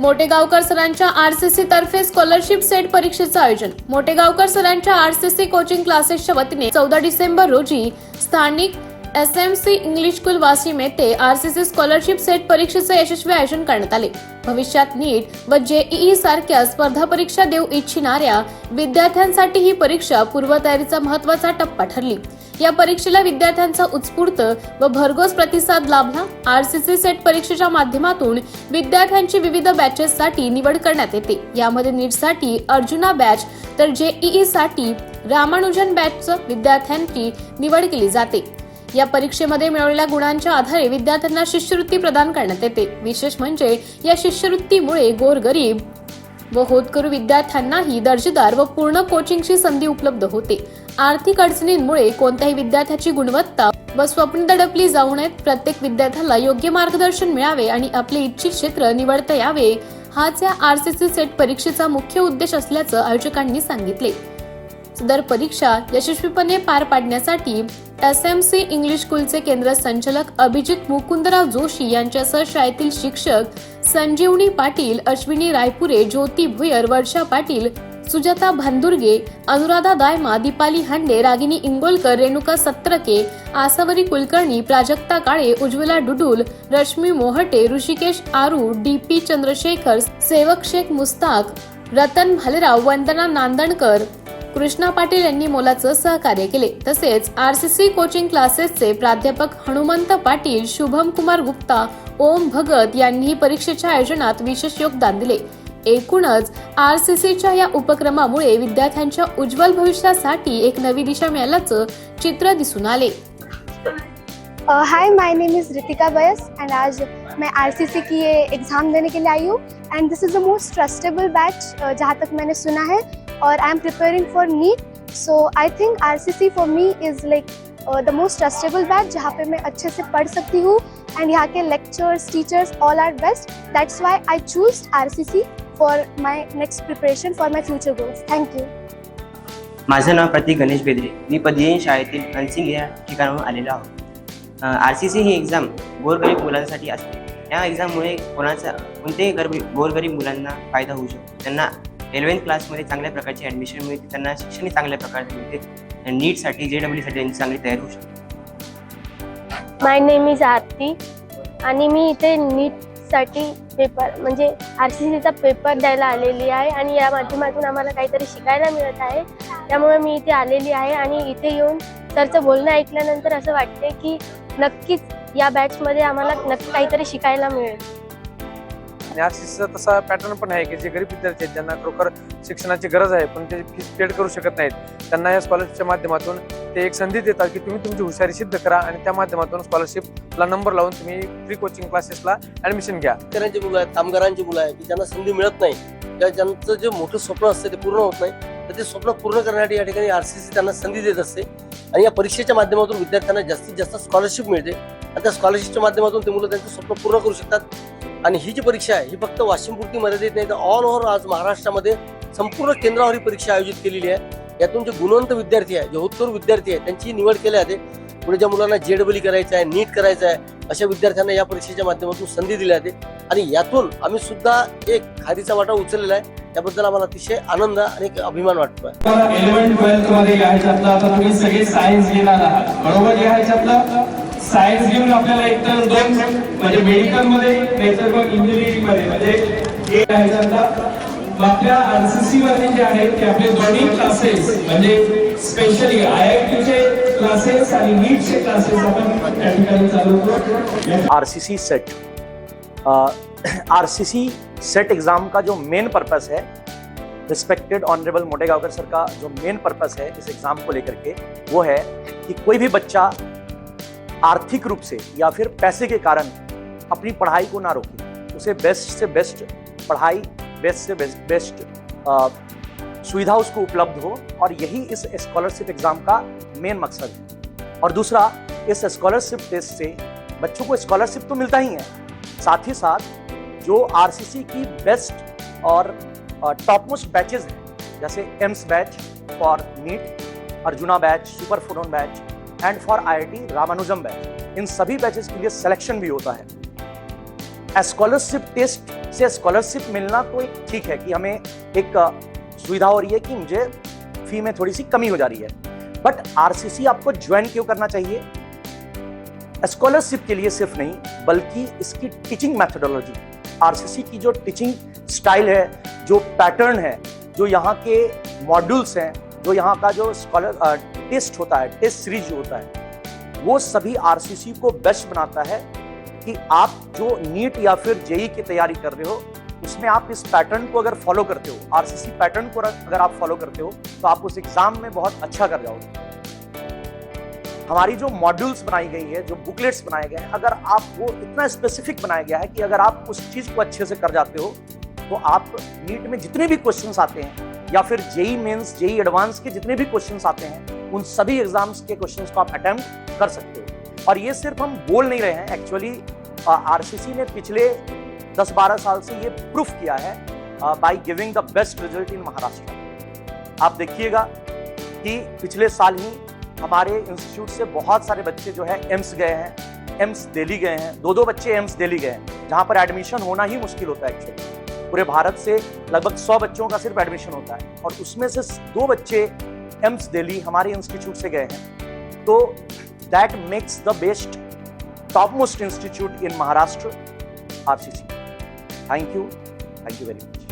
मोटेगावकर सरांच्या आरसीसी तर्फे scholarship set परीक्षेचं आयोजन. मोटेगावकर सरांच्या आरसीसी कोचिंग क्लासेसच्या वतीने 14 डिसेंबर रोजी स्थानिक एसएमसी इंग्लिश स्कूल वाशिम येथे आरसीसी स्कॉलरशिप सेट परीक्षेचे यशस्वी आयोजन करण्यात आले. भविष्यात नीट व जेईई सारख्या स्पर्धा परीक्षा देऊ इच्छिणाऱ्या विद्यार्थ्यांसाठी ही परीक्षा पूर्वतयारीचा महत्त्वाचा टप्पा ठरली. या परीक्षेला विद्यार्थ्यांचा उत्स्फूर्त व भरघोस प्रतिसाद लाभला. आरसीसी सेट परीक्षेच्या माध्यमातून विद्यार्थ्यांची विविध बॅचेससाठी निवड करण्यात येते. यामध्ये नीटसाठी अर्जुना बॅच तर जेईई साठी रामानुजन बॅचच्या विद्यार्थ्यांची निवड केली जाते. या परीक्षेमध्ये मिळवलेल्या गुणांच्या आधारे विद्यार्थ्यांना शिष्यवृत्ती प्रदान करण्यात येते. विशेष म्हणजे या शिष्यवृत्तीमुळे गोरगरीब व होतकरू विद्यार्थ्यांनाही दर्जेदार व पूर्ण कोचिंगची संधी उपलब्ध होते. आर्थिक अडचणींमुळे कोणत्याही विद्यार्थ्याची गुणवत्ता व स्वप्न दडपली जाऊ नयेत. प्रत्येक विद्यार्थ्याला योग्य मार्गदर्शन मिळावे आणि आपले इच्छित क्षेत्र निवडता यावे हाच या आरसीसी सेट परीक्षेचा मुख्य उद्देश असल्याचं आयोजकांनी सांगितले. सदर परीक्षा यशस्वीपणे पार पाडण्यासाठी एसएमसी इंग्लिश स्कूलचे केंद्र संचालक अभिजित मुकुंदराव जोशी यांच्यासह शाळेतील शिक्षक संजीवनी पाटील, अश्विनी रायपुरे, ज्योती भुयर, वर्षा पाटील, सुजाता भांदुर्गे, अनुराधा दायमा, दीपाली हांडे, रागिनी इंगोलकर, रेणुका सत्रके, आसावरी कुलकर्णी, प्राजक्ता काळे, उज्ज्वला डुडुल, रश्मी मोहटे, ऋषिकेश आरू, डीपी चंद्रशेखर, सेवक शेख मुस्ताक, रतन भालेराव, वंदना नांदणकर, कृष्णा पाटील यांनी मोलाचं सहकार्य केले. तसेच आरसीसी कोचिंग क्लासेसचे प्राध्यापक हनुमंत पाटील, शुभम कुमार गुप्ता, ओम भगत यांनीही परीक्षेच्या आयोजनात विशेष योगदान दिले. एकूणच आरसीसीच्या या उपक्रमामुळे विद्यार्थ्यांच्या उज्ज्वल भविष्यासाठी एक नवी दिशा मिळाल्याचं चित्र दिसून आले. हाय, माय नेम इज रितिका बैस एंड आज मैं आरसीसी की ये एग्ज़ाम देने के लिए आई हूँ and this is the most trustable batch जहाँ तक मैंने सुना है और I am preparing for NEET. So I think RCC for me is like the most trustable batch जहाँ पे मैं अच्छे से पढ़ सकती हूँ एंड यहाँ के lectures, teachers all are best. That's why I choose RCC for my next preparation for my future goals. Thank you. माझं नाव प्रतीक गणेश बेदरे. मी पदवीधर शाळेतील हनसिंग या ठिकाणाहून आलेलो आहोत. आरसीसी ही एक्झाम गोरगरीब मुलांसाठी असते. या एक्झाममुळे कोणत्याही गोरगरीब मुलांना फायदा होऊ शकतो. त्यांना 11th क्लासमध्ये चांगल्या प्रकारची ॲडमिशन मिळते, त्यांना शिक्षण चांगल्या प्रकारे मिळते. नीटसाठी जेईईसाठी त्यांची चांगली तयारी होऊ शकते. माय नेम इज आरती आणि मी इथे नीटसाठी पेपर म्हणजे आरसीसीचा पेपर द्यायला आलेली आहे आणि या माध्यमातून आम्हाला काहीतरी शिकायला मिळत आहे. त्यामुळे मी इथे आलेली आहे आणि इथे येऊन सरचं बोलणं ऐकल्यानंतर असं वाटते की नक्कीच या बॅचमध्ये आम्हाला नक्की काहीतरी शिकायला मिळेल. आणि आरसीसीचा तसा पॅटर्न पण आहे की जे गरीब विद्यार्थी आहेत ज्यांना खरोखर शिक्षणाची गरज आहे पण ते फीस पेड करू शकत नाहीत, त्यांना या स्कॉलरशिपच्या माध्यमातून ते एक संधी देतात की तुम्ही तुमची हुशारी सिद्ध करा आणि त्या माध्यमातून स्कॉलरशिपला नंबर लावून तुम्ही फ्री कोचिंग क्लासेसला ॲडमिशन घ्या. शेतकऱ्यांची मुलं आहेत, कामगारांची मुलं आहेत की ज्यांना संधी मिळत नाही किंवा ज्यांचं जे मोठं स्वप्न असतं ते पूर्ण होत नाही, तर ते स्वप्न पूर्ण करण्यासाठी या ठिकाणी आरसीसी त्यांना संधी देत असते. आणि या परीक्षेच्या माध्यमातून विद्यार्थ्यांना जास्तीत जास्त स्कॉलरशिप मिळते आणि त्या स्कॉलरशिपच्या माध्यमातून ते मुलं त्यांचं स्वप्न पूर्ण करू शकतात. आणि ही जी परीक्षा आहे ही फक्त वाशिमपुरती मर्यादित नाही तर ऑल ओव्हर आज महाराष्ट्रामध्ये संपूर्ण केंद्रावर ही परीक्षा आयोजित केलेली आहे. यातून जे गुणवंत विद्यार्थी आहे, जे होतकरू विद्यार्थी आहे त्यांची निवड केली जाते. पुढे ज्या मुलांना जेईई करायचं आहे, नीट करायचं आहे, अशा विद्यार्थ्यांना या परीक्षेच्या माध्यमातून संधी दिली जाते. आणि यातून आम्ही सुद्धा एक खारीचा वाटा उचललेला आहे. त्याबद्दल आम्हाला अतिशय आनंद आणि अभिमान वाटतोय. 11th 12th मध्ये लिहायच्यातलं आता तुम्ही सगळे सायन्स घेणार आहात, बरोबर? लिहायच्यातलं सायन्स घेऊन आपल्याला एकतर 2 म्हणजे मेडिकल मध्ये नाहीतर मग इंजिनिअरिंग मध्ये म्हणजे हे लिहायच्यातलं. आपल्या आरसीसी मध्ये जे आहेत ते आपले दोन्ही क्लासेस म्हणजे स्पेशली IIT क्लासेस आणि नीटचे क्लासेस आपण त्या ठिकाणी चालू करू. RCC set RCC set exam का जो मेन पर्पस है, रिस्पेक्टेड ऑनरेबल मोटेगांवकर सर का जो मेन पर्पस है इस एग्जाम को लेकर के वो है कि कोई भी बच्चा आर्थिक रूप से या फिर पैसे के कारण अपनी पढ़ाई को ना रोके, उसे बेस्ट से बेस्ट पढ़ाई, बेस्ट से बेस्ट सुविधा उसको उपलब्ध हो, और यही इस स्कॉलरशिप एग्जाम का मेन मकसद है. और दूसरा, इस स्कॉलरशिप टेस्ट से बच्चों को स्कॉलरशिप तो मिलता ही है, साथ ही साथ जो आरसीसी की बेस्ट और टॉप मोस्ट बैचेज हैं जैसे AIIMS batch for NEET, Arjuna batch, super फोरन batch and for IIT Ramanujam batch, इन सभी बैचेस के लिए सिलेक्शन भी होता है. स्कॉलरशिप टेस्ट से स्कॉलरशिप मिलना तो एक ठीक है कि हमें एक सुविधा हो रही है कि मुझे फी में थोड़ी सी कमी हो जा रही है, बट आरसीसी आपको ज्वाइन क्यों करना चाहिए? स्कॉलरशिप के लिए सिर्फ नहीं, बल्कि इसकी टीचिंग मैथोडोलॉजी, आरसीसी की जो टीचिंग स्टाइल है, जो पैटर्न है, जो यहाँ के मॉड्यूल्स हैं, जो यहाँ का जो टेस्ट होता है, टेस्ट सीरीज जो होता है, वो सभी आरसीसी को बेस्ट बनाता है कि आप जो नीट या फिर जेई की तैयारी कर रहे हो, उसमें आप इस पैटर्न को अगर फॉलो करते हो, आरसीसी पैटर्न को अगर आप फॉलो करते हो, तो आप उस एग्जाम में बहुत अच्छा कर जाओगे। हमारी जो मॉड्यूल्स बनाई गई है, जो बुकलेट्स बनाए गए हैं, अगर आप वो इतना स्पेसिफिक बनाया गया है कि अगर आप उस चीज को अच्छे से कर जाते हो, तो आप नीट में जितने भी क्वेश्चंस आते हैं या फिर जेई मेंस, जेई एडवांस के जितने भी क्वेश्चंस आते हैं, उन सभी एग्जाम्स के क्वेश्चंस को आप अटेम्प्ट कर सकते हो। और ये सिर्फ हम बोल नहीं रहे हैं, एक्चुअली आरसीसी ने पिछले 10-12 साल से ये प्रूफ किया है by giving the best result in Maharashtra. आप देखिएगा कि पिछले साल ही हमारे इंस्टीट्यूट से बहुत सारे बच्चे जो है एम्स गए हैं, एम्स दिल्ली गए हैं, 2-2 बच्चे एम्स दिल्ली गए हैं, जहां पर एडमिशन होना ही मुश्किल होता है। एक्चुअली पूरे भारत से लगभग 100 बच्चों का सिर्फ एडमिशन होता है, और उसमें से 2 बच्चे एम्स दिल्ली हमारे इंस्टीट्यूट से गए हैं। तो that makes the best top most institute in Maharashtra, RCC. Thank you very much.